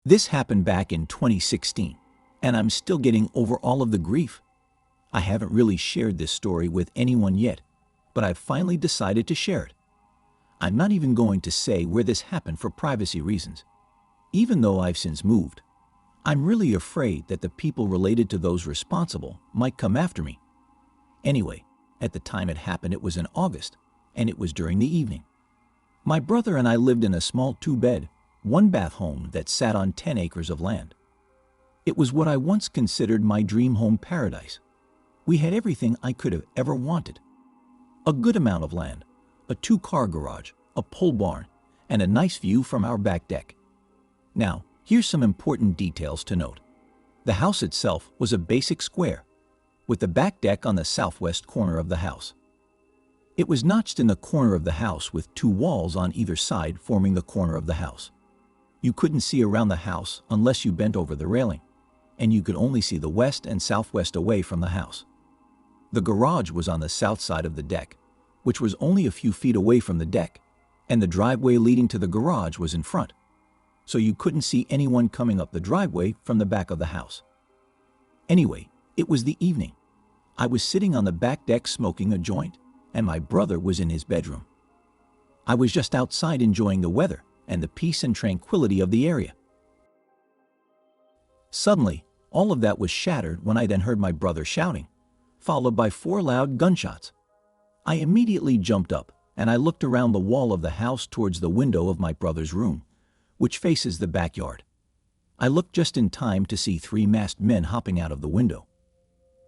This happened back in 2016, and I'm still getting over all of the grief. I haven't really shared this story with anyone yet, but I've finally decided to share it. I'm not even going to say where this happened for privacy reasons. Even though I've since moved, I'm really afraid that the people related to those responsible might come after me. Anyway, at the time it happened, it was in August, and it was during the evening. My brother and I lived in a small 2-bed, 1-bath home that sat on 10 acres of land. It was what I once considered my dream home paradise. We had everything I could have ever wanted. A good amount of land, a 2-car garage, a pole barn, and a nice view from our back deck. Now, here's some important details to note. The house itself was a basic square, with the back deck on the southwest corner of the house. It was notched in the corner of the house with 2 walls on either side forming the corner of the house. You couldn't see around the house unless you bent over the railing, and you could only see the west and southwest away from the house. The garage was on the south side of the deck, which was only a few feet away from the deck, and the driveway leading to the garage was in front, so you couldn't see anyone coming up the driveway from the back of the house. Anyway, it was the evening. I was sitting on the back deck smoking a joint, and my brother was in his bedroom. I was just outside enjoying the weather and the peace and tranquility of the area. Suddenly, all of that was shattered when I then heard my brother shouting, followed by 4 loud gunshots. I immediately jumped up and I looked around the wall of the house towards the window of my brother's room, which faces the backyard. I looked just in time to see 3 masked men hopping out of the window.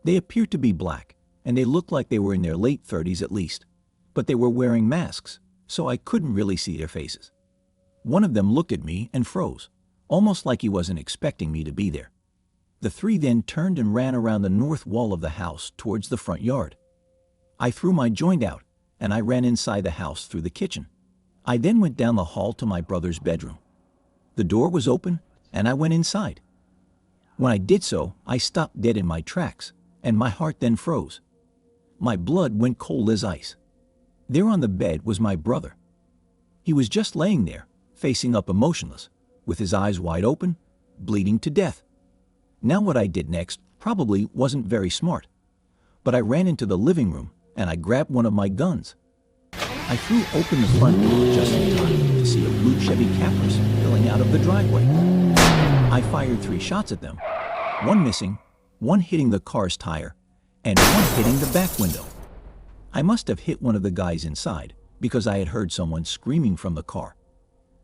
They appeared to be black, and they looked like they were in their late 30s at least, but they were wearing masks, so I couldn't really see their faces. One of them looked at me and froze, almost like he wasn't expecting me to be there. The 3 then turned and ran around the north wall of the house towards the front yard. I threw my joint out, and I ran inside the house through the kitchen. I then went down the hall to my brother's bedroom. The door was open, and I went inside. When I did so, I stopped dead in my tracks, and my heart then froze. My blood went cold as ice. There on the bed was my brother. He was just laying there, facing up emotionless, with his eyes wide open, bleeding to death. Now what I did next probably wasn't very smart, but I ran into the living room and I grabbed one of my guns. I threw open the front door just in time to see a blue Chevy Camry spilling out of the driveway. I fired 3 shots at them, 1 missing, 1 hitting the car's tire, and 1 hitting the back window. I must have hit one of the guys inside because I had heard someone screaming from the car.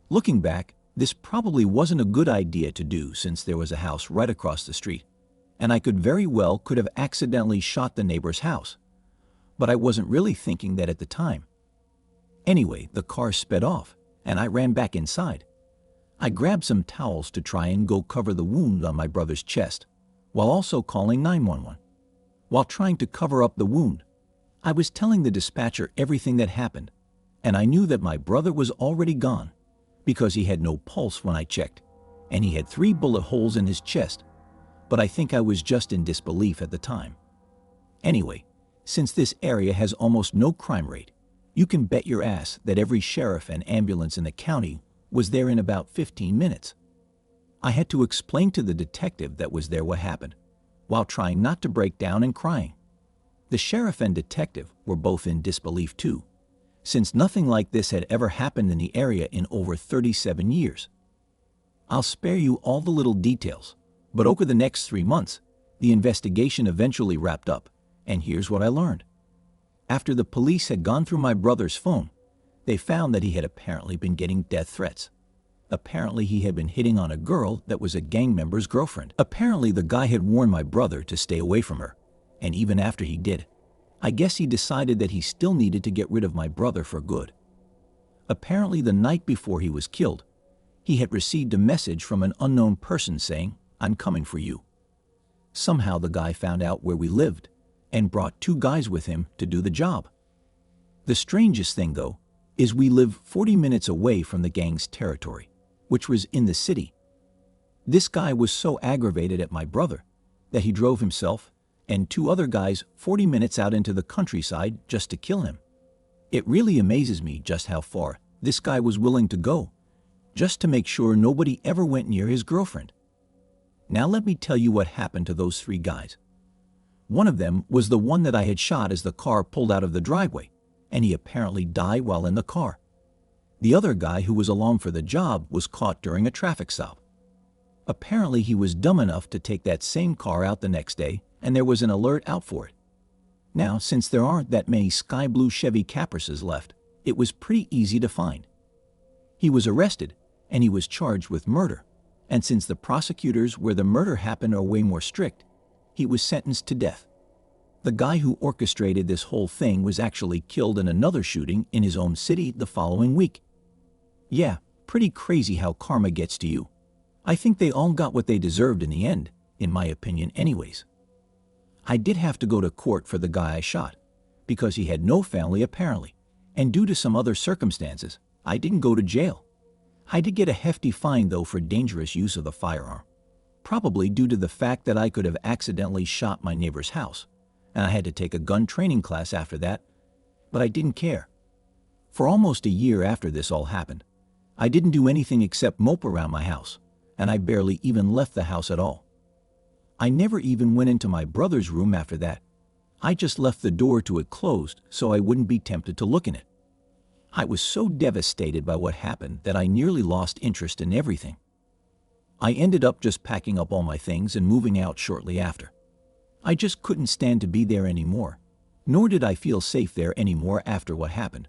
Looking back, this probably wasn't a good idea to do since there was a house right across the street, and I could have accidentally shot the neighbor's house. But I wasn't really thinking that at the time. Anyway, the car sped off, and I ran back inside. I grabbed some towels to try and go cover the wound on my brother's chest, while also calling 911. While trying to cover up the wound, I was telling the dispatcher everything that happened, and I knew that my brother was already gone because he had no pulse when I checked, and he had 3 bullet holes in his chest, but I think I was just in disbelief at the time. Anyway, since this area has almost no crime rate, you can bet your ass that every sheriff and ambulance in the county was there in about 15 minutes. I had to explain to the detective that was there what happened, while trying not to break down and crying. The sheriff and detective were both in disbelief too, since nothing like this had ever happened in the area in over 37 years. I'll spare you all the little details, but over the next 3 months, the investigation eventually wrapped up, and here's what I learned. After the police had gone through my brother's phone, they found that he had apparently been getting death threats. Apparently he had been hitting on a girl that was a gang member's girlfriend. Apparently the guy had warned my brother to stay away from her, and even after he did, I guess he decided that he still needed to get rid of my brother for good. Apparently the night before he was killed, he had received a message from an unknown person saying, "I'm coming for you." Somehow the guy found out where we lived and brought 2 guys with him to do the job. The strangest thing, though, is we live 40 minutes away from the gang's territory, which was in the city. This guy was so aggravated at my brother that he drove himself and 2 other guys 40 minutes out into the countryside just to kill him. It really amazes me just how far this guy was willing to go, just to make sure nobody ever went near his girlfriend. Now let me tell you what happened to those three guys. One of them was the one that I had shot as the car pulled out of the driveway, and he apparently died while in the car. The other guy who was along for the job was caught during a traffic stop. Apparently he was dumb enough to take that same car out the next day, and there was an alert out for it. Now, since there aren't that many sky blue Chevy Caprices left, it was pretty easy to find. He was arrested, and he was charged with murder, and since the prosecutors where the murder happened are way more strict, he was sentenced to death. The guy who orchestrated this whole thing was actually killed in another shooting in his own city the following week. Yeah, pretty crazy how karma gets to you. I think they all got what they deserved in the end, in my opinion anyways. I did have to go to court for the guy I shot, because he had no family apparently, and due to some other circumstances, I didn't go to jail. I did get a hefty fine though for dangerous use of the firearm, probably due to the fact that I could have accidentally shot my neighbor's house, and I had to take a gun training class after that, but I didn't care. For almost a year after this all happened, I didn't do anything except mope around my house, and I barely even left the house at all. I never even went into my brother's room after that. I just left the door to it closed so I wouldn't be tempted to look in it. I was so devastated by what happened that I nearly lost interest in everything. I ended up just packing up all my things and moving out shortly after. I just couldn't stand to be there anymore, nor did I feel safe there anymore after what happened.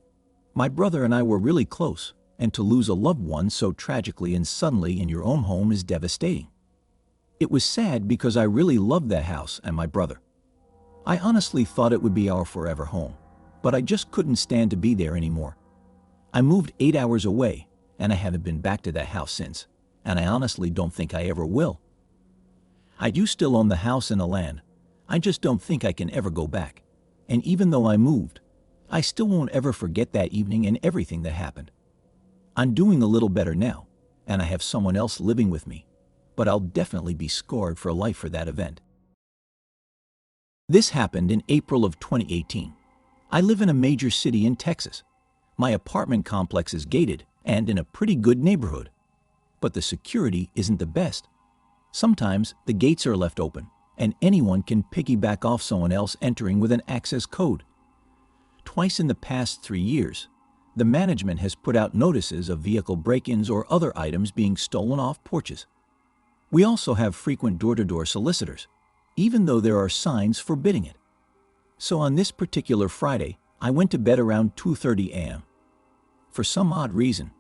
My brother and I were really close, and to lose a loved one so tragically and suddenly in your own home is devastating. It was sad because I really loved that house and my brother. I honestly thought it would be our forever home, but I just couldn't stand to be there anymore. I moved 8 hours away, and I haven't been back to that house since, and I honestly don't think I ever will. I do still own the house and the land. I just don't think I can ever go back. And even though I moved, I still won't ever forget that evening and everything that happened. I'm doing a little better now, and I have someone else living with me, but I'll definitely be scarred for life for that event. This happened in April of 2018. I live in a major city in Texas. My apartment complex is gated and in a pretty good neighborhood, but the security isn't the best. Sometimes the gates are left open, and anyone can piggyback off someone else entering with an access code. Twice in the past 3 years, the management has put out notices of vehicle break-ins or other items being stolen off porches. We also have frequent door-to-door solicitors, even though there are signs forbidding it. So on this particular Friday, I went to bed around 2:30 a.m. For some odd reason,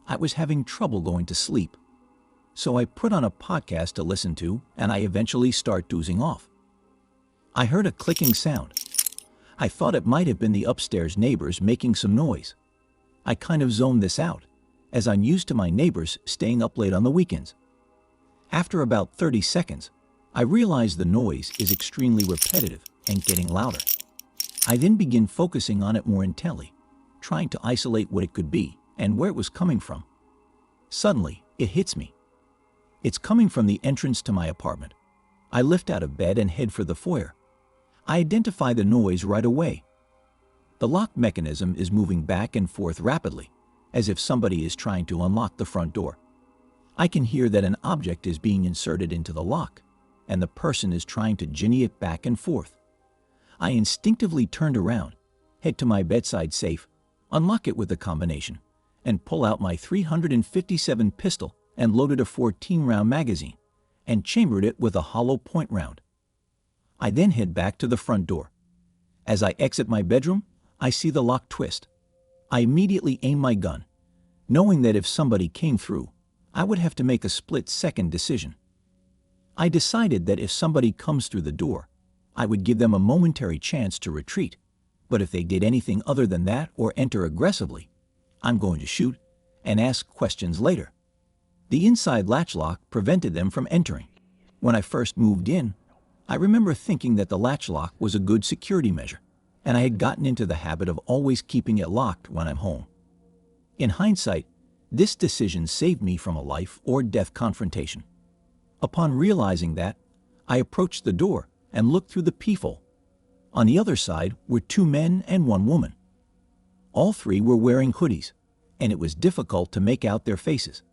I was having trouble going to sleep. So I put on a podcast to listen to, and I eventually start dozing off. I heard a clicking sound. I thought it might have been the upstairs neighbors making some noise. I kind of zoned this out, as I'm used to my neighbors staying up late on the weekends. After about 30 seconds, I realize the noise is extremely repetitive and getting louder. I then begin focusing on it more intently, trying to isolate what it could be and where it was coming from. Suddenly, it hits me. It's coming from the entrance to my apartment. I lift out of bed and head for the foyer. I identify the noise right away. The lock mechanism is moving back and forth rapidly, as if somebody is trying to unlock the front door. I can hear that an object is being inserted into the lock, and the person is trying to jinny it back and forth. I instinctively turned around, head to my bedside safe, unlock it with a combination, and pull out my .357 pistol and loaded a 14-round magazine, and chambered it with a hollow point round. I then head back to the front door. As I exit my bedroom, I see the lock twist. I immediately aim my gun, knowing that if somebody came through, I would have to make a split-second decision. I decided that if somebody comes through the door, I would give them a momentary chance to retreat, but if they did anything other than that or enter aggressively, I'm going to shoot and ask questions later. The inside latch lock prevented them from entering. When I first moved in, I remember thinking that the latch lock was a good security measure, and I had gotten into the habit of always keeping it locked when I'm home. In hindsight, this decision saved me from a life or death confrontation. Upon realizing that, I approached the door and looked through the peephole. On the other side were 2 men and 1 woman. All three were wearing hoodies, and it was difficult to make out their faces.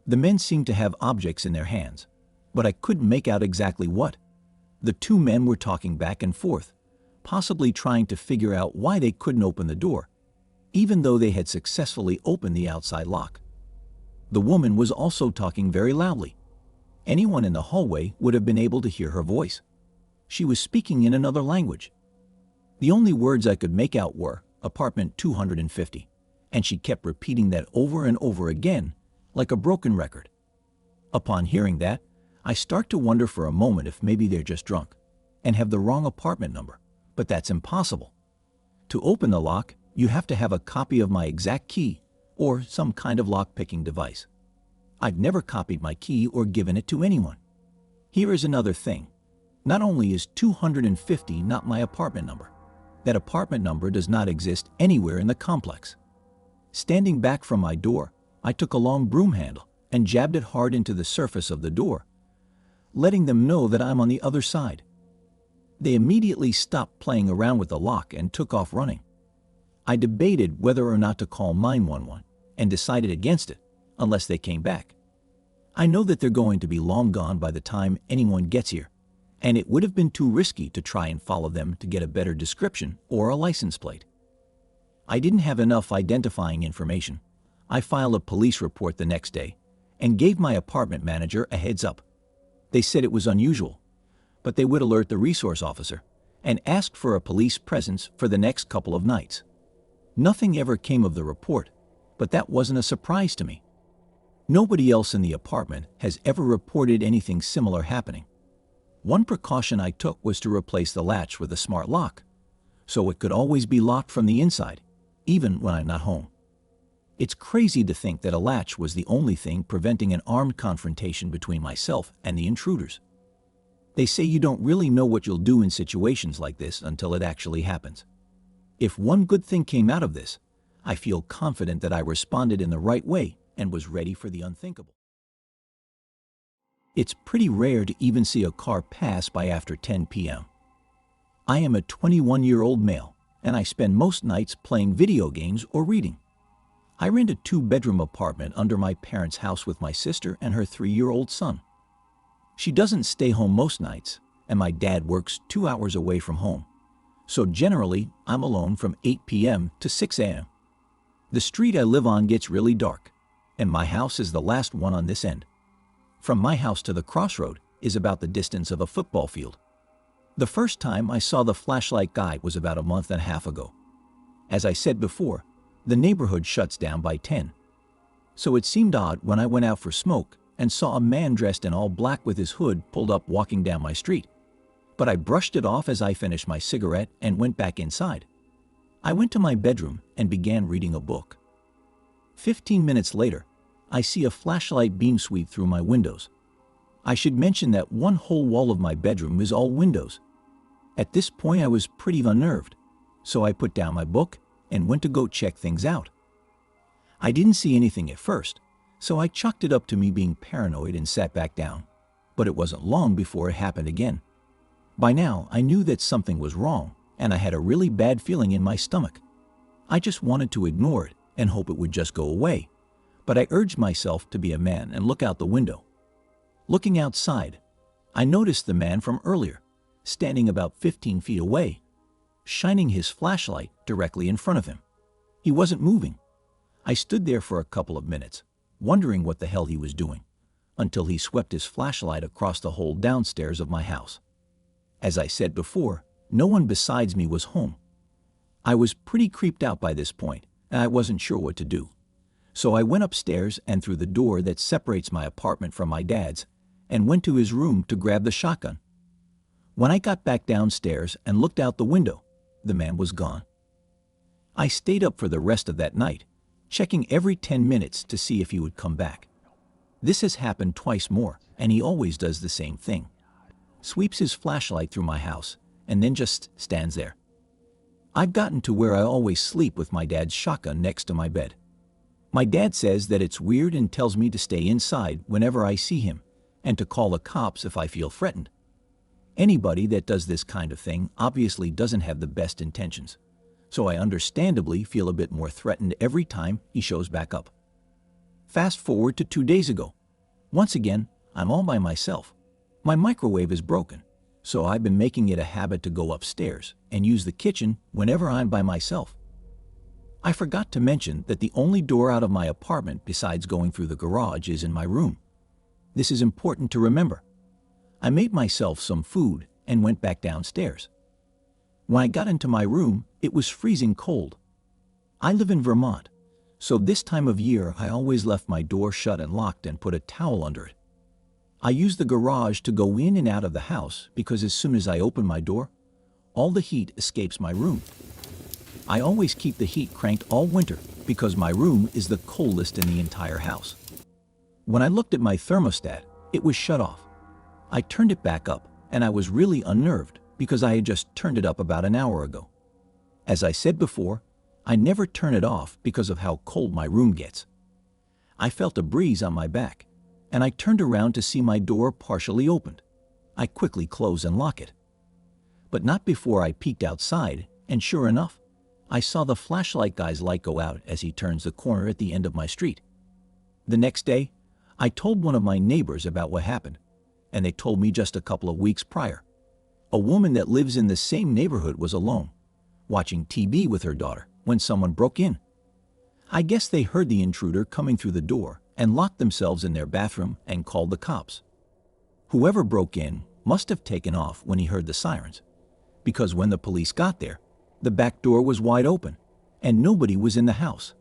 The men seemed to have objects in their hands, but I couldn't make out exactly what. The two men were talking back and forth, possibly trying to figure out why they couldn't open the door, even though they had successfully opened the outside lock. The woman was also talking very loudly. Anyone in the hallway would have been able to hear her voice. She was speaking in another language. The only words I could make out were apartment 250, and she kept repeating that over and over again, like a broken record. Upon hearing that, I start to wonder for a moment if maybe they're just drunk and have the wrong apartment number, but that's impossible. To open the lock, you have to have a copy of my exact key or some kind of lock-picking device. I've never copied my key or given it to anyone. Here is another thing. Not only is 250 not my apartment number, that apartment number does not exist anywhere in the complex. Standing back from my door, I took a long broom handle and jabbed it hard into the surface of the door, letting them know that I'm on the other side. They immediately stopped playing around with the lock and took off running. I debated whether or not to call 911 and decided against it unless they came back. I know that they're going to be long gone by the time anyone gets here, and it would have been too risky to try and follow them to get a better description or a license plate. I didn't have enough identifying information. I filed a police report the next day and gave my apartment manager a heads up. They said it was unusual, but they would alert the resource officer and asked for a police presence for the next couple of nights. Nothing ever came of the report, but that wasn't a surprise to me. Nobody else in the apartment has ever reported anything similar happening. One precaution I took was to replace the latch with a smart lock, so it could always be locked from the inside, even when I'm not home. It's crazy to think that a latch was the only thing preventing an armed confrontation between myself and the intruders. They say you don't really know what you'll do in situations like this until it actually happens. If one good thing came out of this, I feel confident that I responded in the right way and was ready for the unthinkable. It's pretty rare to even see a car pass by after 10 p.m. I am a 21-year-old male, and I spend most nights playing video games or reading. I rent a 2-bedroom apartment under my parents' house with my sister and her 3-year-old son. She doesn't stay home most nights, and my dad works 2 hours away from home. So generally, I'm alone from 8 p.m. to 6 a.m. The street I live on gets really dark, and my house is the last one on this end. From my house to the crossroad is about the distance of a football field. The first time I saw the flashlight guy was about a month and a half ago. As I said before, the neighborhood shuts down by 10. So it seemed odd when I went out for smoke and saw a man dressed in all black with his hood pulled up walking down my street. But I brushed it off as I finished my cigarette and went back inside. I went to my bedroom and began reading a book. 15 minutes later, I see a flashlight beam sweep through my windows. I should mention that one whole wall of my bedroom is all windows. At this point, I was pretty unnerved, so I put down my book and went to go check things out. I didn't see anything at first, so I chalked it up to me being paranoid and sat back down. But it wasn't long before it happened again. By now, I knew that something was wrong, and I had a really bad feeling in my stomach. I just wanted to ignore it and hope it would just go away, but I urged myself to be a man and look out the window. Looking outside, I noticed the man from earlier, standing about 15 feet away, shining his flashlight directly in front of him. He wasn't moving. I stood there for a couple of minutes, wondering what the hell he was doing, until he swept his flashlight across the whole downstairs of my house. As I said before, no one besides me was home. I was pretty creeped out by this point, and I wasn't sure what to do. So I went upstairs and through the door that separates my apartment from my dad's, and went to his room to grab the shotgun. When I got back downstairs and looked out the window, the man was gone. I stayed up for the rest of that night, checking every 10 minutes to see if he would come back. This has happened twice more, and he always does the same thing. Sweeps his flashlight through my house, and then just stands there. I've gotten to where I always sleep with my dad's shotgun next to my bed. My dad says that it's weird and tells me to stay inside whenever I see him, and to call the cops if I feel threatened. Anybody that does this kind of thing obviously doesn't have the best intentions, so I understandably feel a bit more threatened every time he shows back up. Fast forward to 2 days ago. Once again, I'm all by myself. My microwave is broken, so I've been making it a habit to go upstairs and use the kitchen whenever I'm by myself. I forgot to mention that the only door out of my apartment besides going through the garage is in my room. This is important to remember. I made myself some food and went back downstairs. When I got into my room, it was freezing cold. I live in Vermont, so this time of year I always left my door shut and locked and put a towel under it. I use the garage to go in and out of the house because as soon as I open my door, all the heat escapes my room. I always keep the heat cranked all winter because my room is the coldest in the entire house. When I looked at my thermostat, it was shut off. I turned it back up and I was really unnerved because I had just turned it up about an hour ago. As I said before, I never turn it off because of how cold my room gets. I felt a breeze on my back and I turned around to see my door partially opened. I quickly close and lock it. But not before I peeked outside, and sure enough, I saw the flashlight guy's light go out as he turns the corner at the end of my street. The next day, I told one of my neighbors about what happened, and they told me just a couple of weeks prior. A woman that lives in the same neighborhood was alone, watching TV with her daughter when someone broke in. I guess they heard the intruder coming through the door and locked themselves in their bathroom and called the cops. Whoever broke in must have taken off when he heard the sirens, because when the police got there, the back door was wide open, and nobody was in the house.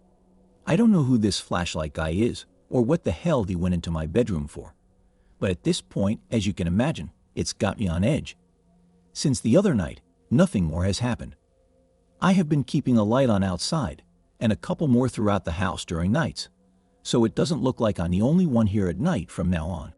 I don't know who this flashlight guy is, or what the hell he went into my bedroom for. But at this point, as you can imagine, it's got me on edge. Since the other night, nothing more has happened. I have been keeping a light on outside, and a couple more throughout the house during nights, so it doesn't look like I'm the only one here at night from now on.